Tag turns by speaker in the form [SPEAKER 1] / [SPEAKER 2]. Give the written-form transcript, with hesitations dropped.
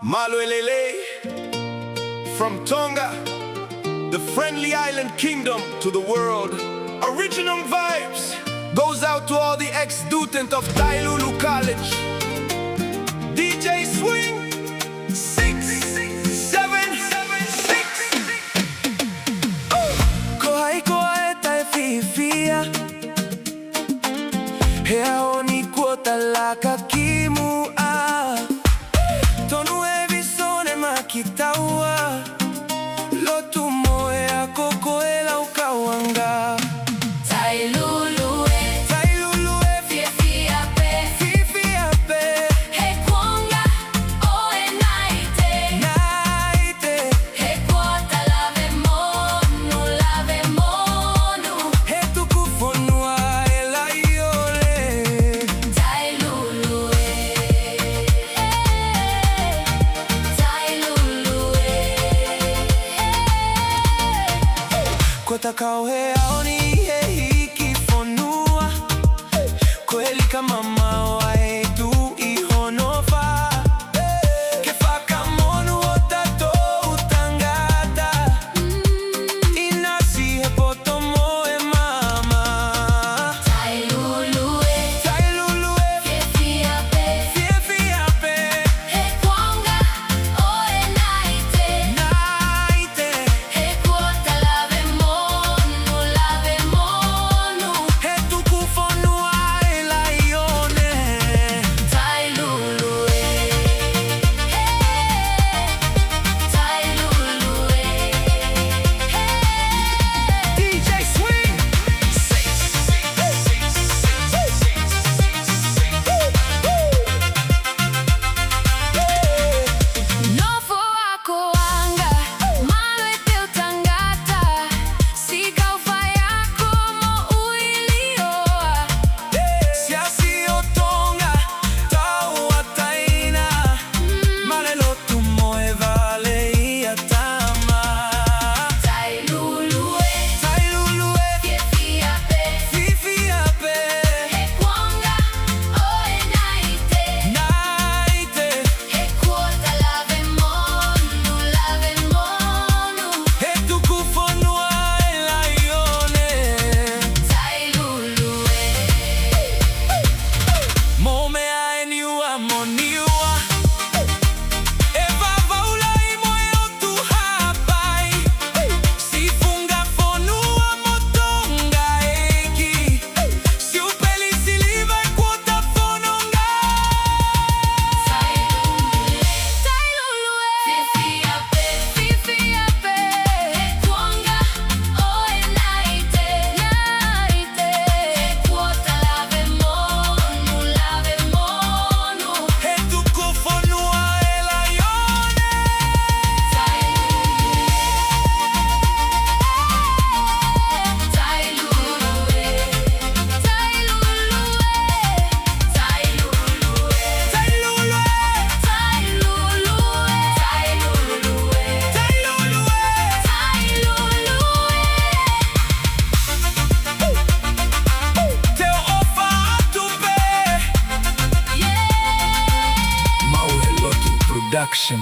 [SPEAKER 1] Malwelele from Tonga, the friendly island kingdom to the world. Original vibes goes out to all the ex-student of Tailulu College. DJ Swing 6776.
[SPEAKER 2] Kohai koa tai fifia Hea oni kuota laka kimu a Tonu e visone makitaua Lotu moe a koko e lau kawanga
[SPEAKER 3] Tailulu e
[SPEAKER 2] Fifia pe
[SPEAKER 3] He kuonga o e naite
[SPEAKER 2] Naite
[SPEAKER 3] He kuota lave monu
[SPEAKER 2] He tuku fonua e la iole
[SPEAKER 3] Tailulu e
[SPEAKER 2] Kota kau he aoni he hiki fonua Kweli kama maua he tu ihonofa Ke whakamonu o tatou tangata Inasi he poto moe mama
[SPEAKER 3] Tailulu e
[SPEAKER 2] Tailulu e
[SPEAKER 3] Fifia pe He kuonga o e naite
[SPEAKER 2] Naite
[SPEAKER 3] He kuota lave monu
[SPEAKER 2] He tuku fonua e la ione
[SPEAKER 3] Tailulu e
[SPEAKER 2] DJ Swing
[SPEAKER 3] Novo ako anga, malo e teu tangata Siga o vai ako mo uilioa
[SPEAKER 2] Se asi o tonga tau ataina Malelo tu moe vale ia tama
[SPEAKER 3] Tailulu e
[SPEAKER 2] Tailulu e
[SPEAKER 3] Fifia pe
[SPEAKER 2] Fifia pe
[SPEAKER 3] He kuonga o e naite
[SPEAKER 2] Naite
[SPEAKER 3] He kuota lave monu
[SPEAKER 2] He tuku fonua e la ione
[SPEAKER 3] Tailulu
[SPEAKER 2] Momea e niua moniua E vavaula I moe o tu hapai Si funga fonua mo tonga eki Si upeli si liva e kuota fononga
[SPEAKER 3] Tailulu e Fifia pe He kuonga o e naite He kuota lave monu
[SPEAKER 2] He tuku fonua e la ione Tailulu Tailulu Teo ofa atu pe Maue Lotu Production